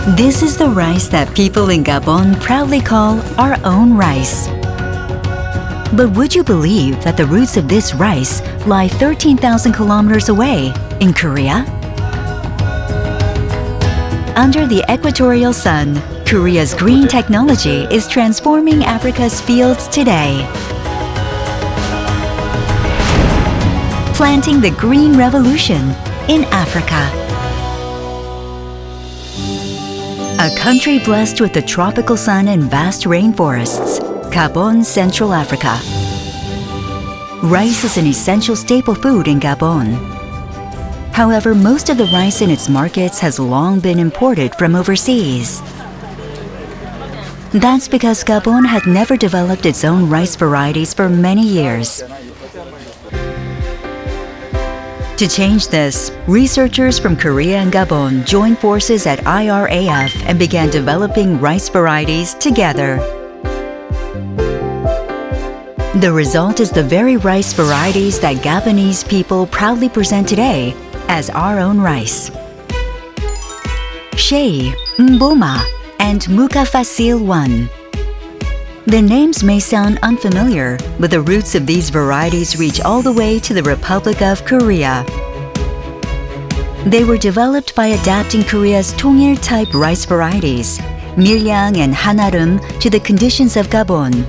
This is the rice that people in Gabon proudly call our own rice. But would you believe that the roots of this rice lie 13,000 kilometers away in Korea? Under the equatorial sun, Korea's green technology is transforming Africa's fields today. Planting the green revolution in Africa. A country blessed with the tropical sun and vast rainforests, Gabon, Central Africa. Rice is an essential staple food in Gabon. However, most of the rice in its markets has long been imported from overseas. That's because Gabon had never developed its own rice varieties for many years. To change this, researchers from Korea and Gabon joined forces at IRAF and began developing rice varieties together. The result is the very rice varieties that Gabonese people proudly present today as our own rice. Shei, Mboma, and Mukafasil 1. The names may sound unfamiliar, but the roots of these varieties reach all the way to the Republic of Korea. They were developed by adapting Korea's Tongil-type rice varieties, Miryang and Hanarum, to the conditions of Gabon.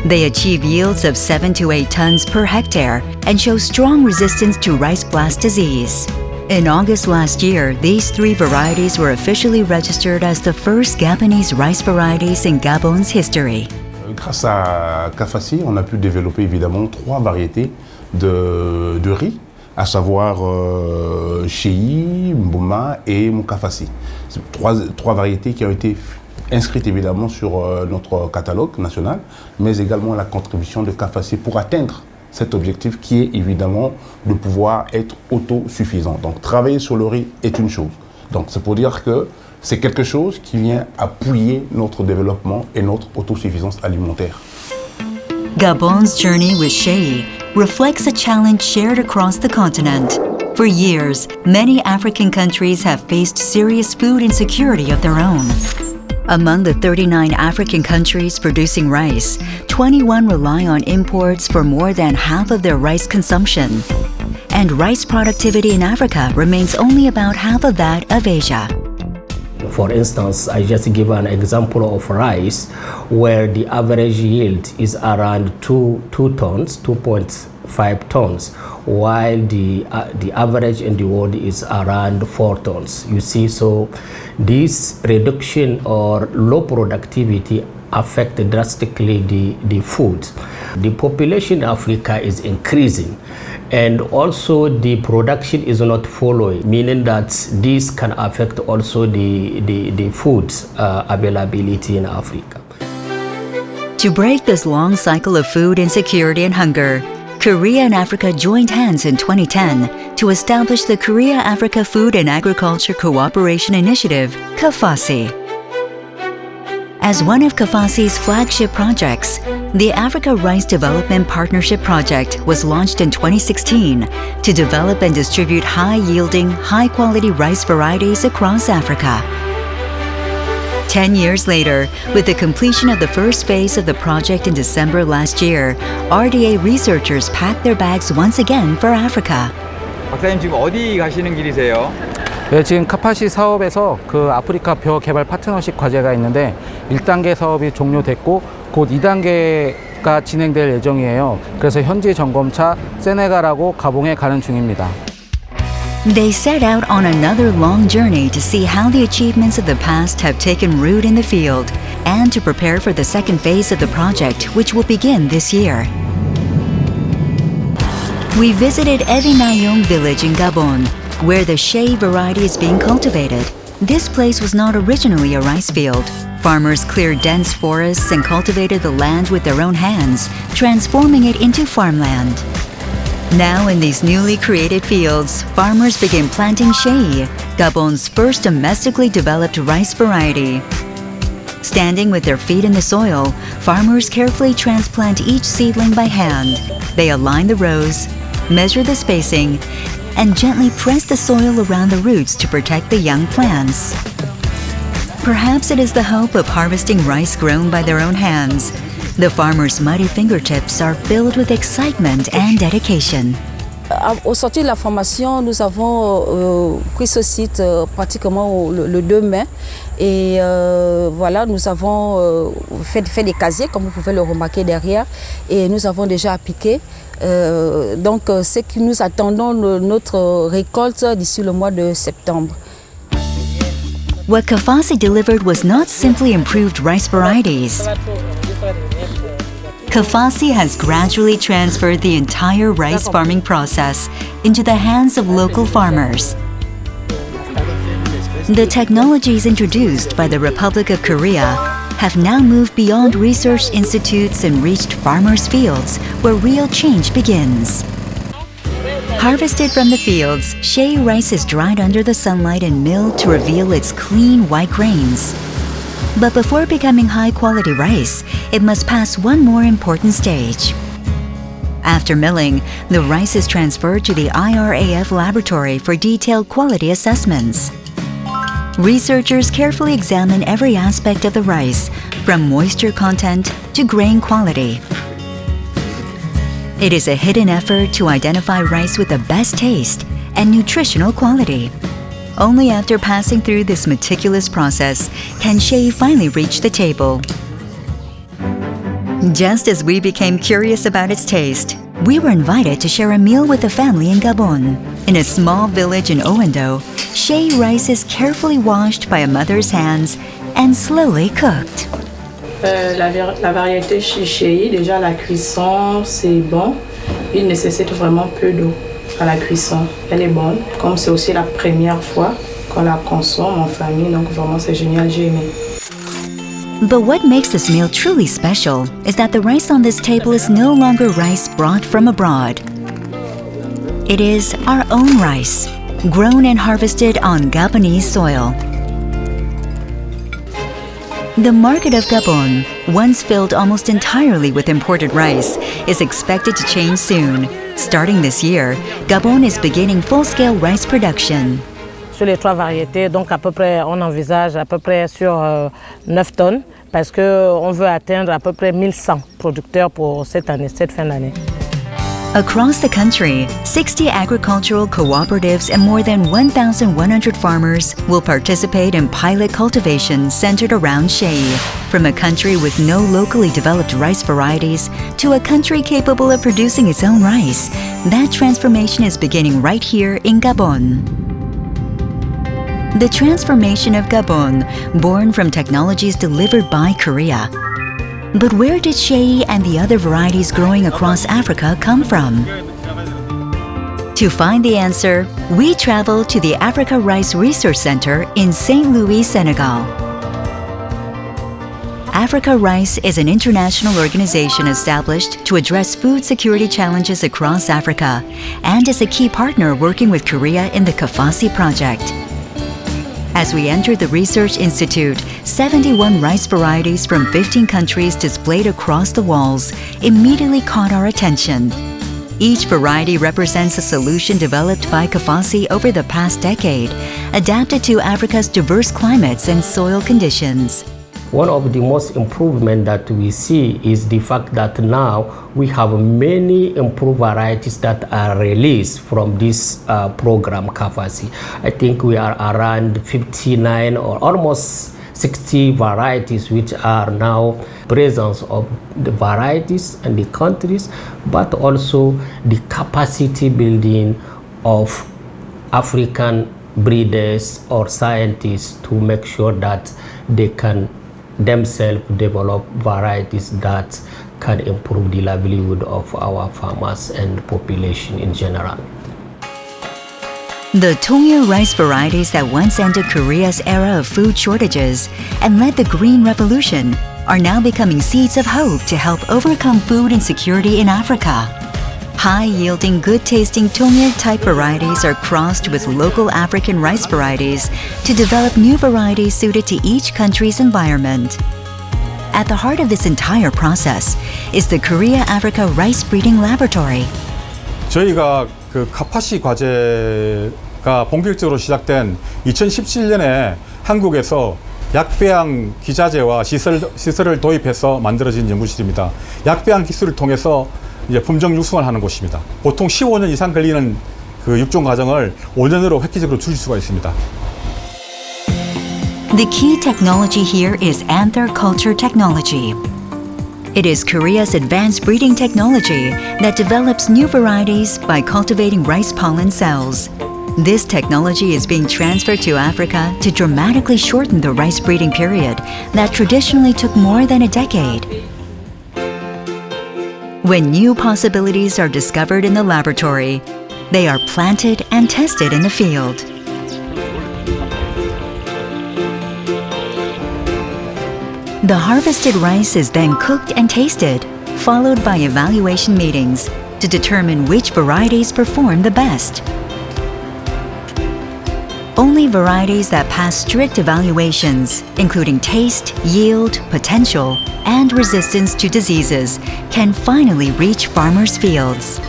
They achieve yields of 7 to 8 tons per hectare and show strong resistance to rice blast disease. In August last year, these 3 varieties were officially registered as the first Gabonese rice varieties in Gabon's history. Grâce à KAFACI, on a pu développer évidemment 3 variétés de riz, à savoir Shei, Mboma et Mukafaci. 3 variétés qui ont été inscrites évidemment sur notre catalogue national, mais également la contribution de KAFACI pour atteindre cet objectif qui est évidemment de pouvoir être autosuffisant. Donc travailler sur le riz est une chose. Donc c'est pour dire que c'est quelque chose qui vient appuyer notre développement et notre autosuffisance alimentaire. Gabon's journey with Shei reflects a challenge shared across the continent. For years, many African countries have faced serious food insecurity of their own. Among the 39 African countries producing rice, 21 rely on imports for more than half of their rice consumption. And rice productivity in Africa remains only about half of that of Asia. For instance, I just give an example of rice where the average yield is around 2 tons, 2.5 tons, while the average in the world is around 4 tons. You see, so this reduction or low productivity affect drastically the food. The population in Africa is increasing, and also the production is not following, meaning that this can affect also the food availability in Africa. To break this long cycle of food insecurity and hunger, Korea and Africa joined hands in 2010 to establish the Korea-Africa Food and Agriculture Cooperation Initiative, KAFACI. As one of KAFACI's flagship projects, the Africa Rice Development Partnership Project was launched in 2016 to develop and distribute high-yielding, high-quality rice varieties across Africa. 10 years later, with the completion of the first phase of the project in December last year, RDA researchers packed their bags once again for Africa. 박사님 지금 어디 가시는 길이세요? 네, 지금 카파시 사업에서 그 아프리카 벼 개발 파트너십 과제가 있는데 1단계 사업이 종료됐고 곧 2단계가 진행될 예정이에요. 그래서 현지 점검차 세네갈하고 가봉에 가는 중입니다. They set out on another long journey to see how the achievements of the past have taken root in the field and to prepare for the second phase of the project, which will begin this year. We visited Evinayong village in Gabon, where the Shei variety is being cultivated. This place was not originally a rice field. Farmers cleared dense forests and cultivated the land with their own hands, transforming it into farmland. Now in these newly created fields, farmers begin planting Shei, Gabon's first domestically developed rice variety. Standing with their feet in the soil, farmers carefully transplant each seedling by hand. They align the rows, measure the spacing, and gently press the soil around the roots to protect the young plants. Perhaps it is the hope of harvesting rice grown by their own hands. The farmers' mighty fingertips are filled with excitement and dedication. Au sortir de la formation, nous avons pris ce site pratiquement le 2 mai et voilà, nous avons fait des casiers comme vous pouvez le remarquer derrière et nous avons déjà appliqué. Donc c'est que nous attendons notre récolte d'ici le mois de septembre. What KAFACI delivered was not simply improved rice varieties. KAFACI has gradually transferred the entire rice farming process into the hands of local farmers. The technologies introduced by the Republic of Korea have now moved beyond research institutes and reached farmers' fields where real change begins. Harvested from the fields, shea rice is dried under the sunlight and milled to reveal its clean white grains. But before becoming high-quality rice, it must pass one more important stage. After milling, the rice is transferred to the IRAF laboratory for detailed quality assessments. Researchers carefully examine every aspect of the rice, from moisture content to grain quality. It is a hidden effort to identify rice with the best taste and nutritional quality. Only after passing through this meticulous process can shea finally reach the table. Just as we became curious about its taste, we were invited to share a meal with a family in Gabon. In a small village in Owendo, shea rice is carefully washed by a mother's hands and slowly cooked. La variété shea, déjà la cuisson, c'est bon. Il nécessite vraiment peu d'eau à la cuisson. Elle est bonne. Comme c'est aussi la première fois qu'on la consomme en famille, donc vraiment c'est génial, j'ai aimé. But what makes this meal truly special is that the rice on this table is no longer rice brought from abroad. It is our own rice, grown and harvested on Gabonese soil. The market of Gabon, once filled almost entirely with imported rice, is expected to change soon. Starting this year, Gabon is beginning full-scale rice production. Sur les 3 variétés, donc à peu près, on envisage à peu près sur 9 tonnes parce qu'on veut atteindre à peu près 1100 producteurs pour cette année, cette fin d'année. Across the country, 60 agricultural cooperatives and more than 1,100 farmers will participate in pilot cultivation centered around shea. From a country with no locally developed rice varieties to a country capable of producing its own rice, that transformation is beginning right here in Gabon. The transformation of Gabon, born from technologies delivered by Korea. But where did shea and the other varieties growing across Africa come from? To find the answer, we travel to the Africa Rice Research Center in St. Louis, Senegal. Africa Rice is an international organization established to address food security challenges across Africa and is a key partner working with Korea in the KAFACI project. As we entered the Research Institute, 71 rice varieties from 15 countries displayed across the walls immediately caught our attention. Each variety represents a solution developed by KAFACI over the past decade, adapted to Africa's diverse climates and soil conditions. One of the most improvement that we see is the fact that now we have many improved varieties that are released from this program KAFACI. I think we are around 59 or almost 60 varieties which are now presence of the varieties and the countries, but also the capacity building of African breeders or scientists to make sure that they can themselves develop varieties that can improve the livelihood of our farmers and population in general. The Tongya rice varieties that once ended Korea's era of food shortages and led the Green Revolution are now becoming seeds of hope to help overcome food insecurity in Africa. High-yielding, good-tasting Tongya-type varieties are crossed with local African rice varieties to develop new varieties suited to each country's environment. At the heart of this entire process is the Korea Africa Rice Breeding Laboratory. 저희가 그 카파시 과제가 본격적으로 시작된 2017년에 한국에서 약배양 기자재와 시설을 도입해서 만들어진 연구실입니다. 약배양 기술을 통해서 이제 품종 육성을 하는 곳입니다. 보통 15년 이상 걸리는 그 육종 과정을 5년으로 획기적으로 줄일 수가 있습니다. The key technology here is anther culture technology. It is Korea's advanced breeding technology that develops new varieties by cultivating rice pollen cells. This technology is being transferred to Africa to dramatically shorten the rice breeding period that traditionally took more than a decade. When new possibilities are discovered in the laboratory, they are planted and tested in the field. The harvested rice is then cooked and tasted, followed by evaluation meetings to determine which varieties perform the best. Only varieties that pass strict evaluations, including taste, yield, potential, and resistance to diseases, can finally reach farmers' fields.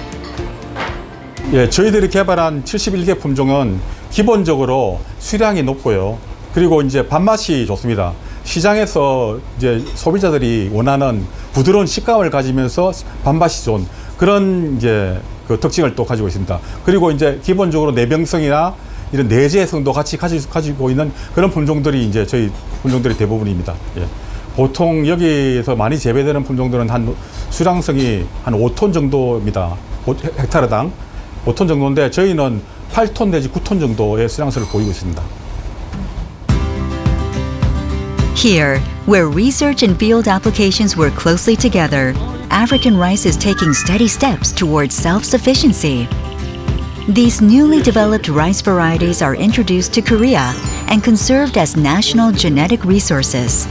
예, 저희들이 개발한 71개 품종은 기본적으로 수량이 높고요. 그리고 이제 밥맛이 좋습니다. 시장에서 이제 소비자들이 원하는 부드러운 식감을 가지면서 밥맛이 좋은 그런 이제 그 특징을 또 가지고 있습니다. 그리고 이제 기본적으로 내병성이나 이런 내재성도 같이 가지고 있는 그런 품종들이 이제 저희 품종들이 대부분입니다. 예. 보통 여기에서 많이 재배되는 품종들은 한 수량성이 한 5톤 정도입니다. 헥타르당 5톤 정도인데 저희는 8톤 내지 9톤 정도의 수량성을 보이고 있습니다. Here, where research and field applications work closely together, African rice is taking steady steps towards self-sufficiency. These newly developed rice varieties are introduced to Korea and conserved as national genetic resources.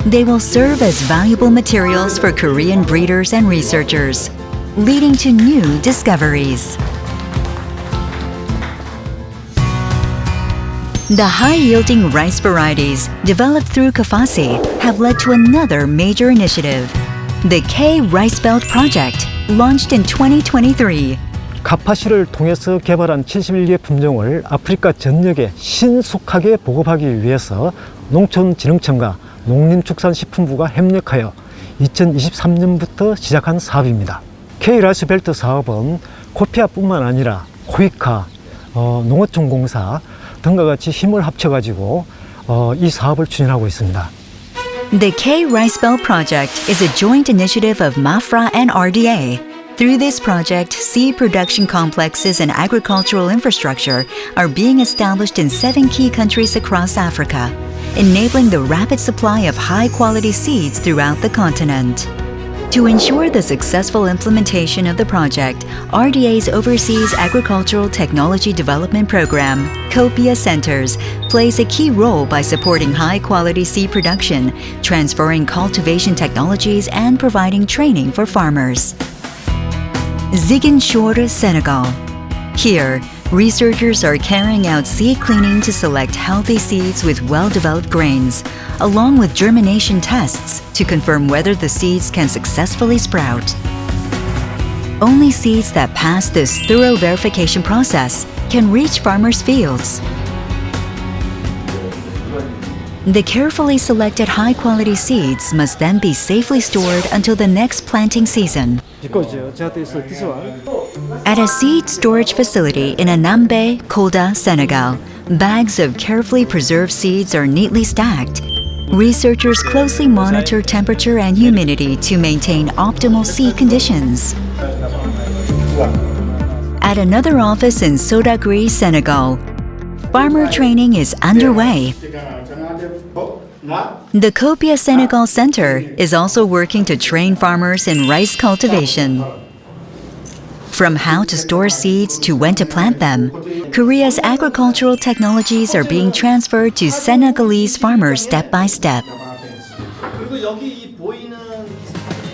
They will serve as valuable materials for Korean breeders and researchers, leading to new discoveries. The high-yielding rice varieties developed through KAFACI have led to another major initiative, the K-Ricebelt project, launched in 2023. 카파시를 통해서 개발한 71개 품종을 아프리카 전역에 신속하게 보급하기 위해서 농촌진흥청과 농림축산식품부가 협력하여 2023년부터 시작한 사업입니다. K-Ricebelt 사업은 코피아뿐만 아니라 코이카, 농어촌공사 등과 같이 힘을 합쳐가지고 이 사업을 추진하고 있습니다. The K-Ricebelt project is a joint initiative of MAFRA and RDA. Through this project, seed production complexes and agricultural infrastructure are being established in 7 key countries across Africa, enabling the rapid supply of high-quality seeds throughout the continent. To ensure the successful implementation of the project, RDA's Overseas Agricultural Technology Development Program, KOPIA Centers, plays a key role by supporting high-quality seed production, transferring cultivation technologies, and providing training for farmers. Ziguinchor, Senegal. Here, researchers are carrying out seed cleaning to select healthy seeds with well-developed grains, along with germination tests to confirm whether the seeds can successfully sprout. Only seeds that pass this thorough verification process can reach farmers' fields. The carefully selected high-quality seeds must then be safely stored until the next planting season. At a seed storage facility in Anambé, Kolda, Senegal, bags of carefully preserved seeds are neatly stacked. Researchers closely monitor temperature and humidity to maintain optimal seed conditions. At another office in Sodagri, Senegal, farmer training is underway. The KOPIA Senegal Center is also working to train farmers in rice cultivation. From how to store seeds to when to plant them, Korea's agricultural technologies are being transferred to Senegalese farmers step by step.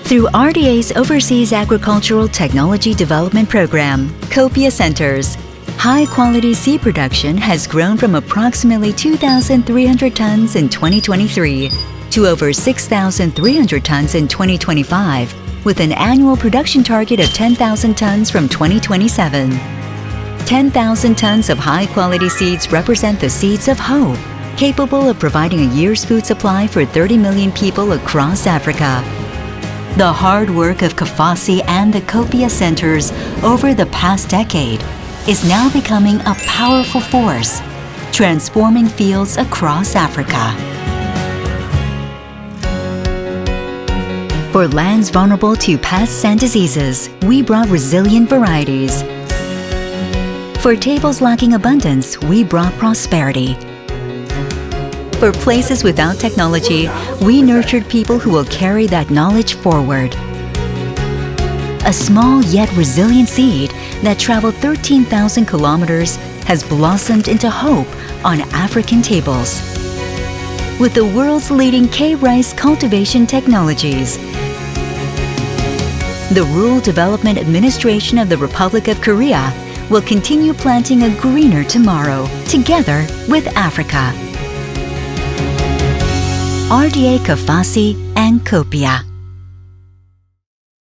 Through RDA's Overseas Agricultural Technology Development Program, KOPIA Centers, high-quality seed production has grown from approximately 2,300 tons in 2023 to over 6,300 tons in 2025, with an annual production target of 10,000 tons from 2027. 10,000 tons of high-quality seeds represent the seeds of hope, capable of providing a year's food supply for 30 million people across Africa. The hard work of KAFACI and the KOPIA centers over the past decade is now becoming a powerful force, transforming fields across Africa. For lands vulnerable to pests and diseases, we brought resilient varieties. For tables lacking abundance, we brought prosperity. For places without technology, we nurtured people who will carry that knowledge forward. A small yet resilient seed that traveled 13,000 kilometers has blossomed into hope on African tables. With the world's leading K-rice cultivation technologies, the Rural Development Administration of the Republic of Korea will continue planting a greener tomorrow together with Africa. RDA KAFACI and KOPIA.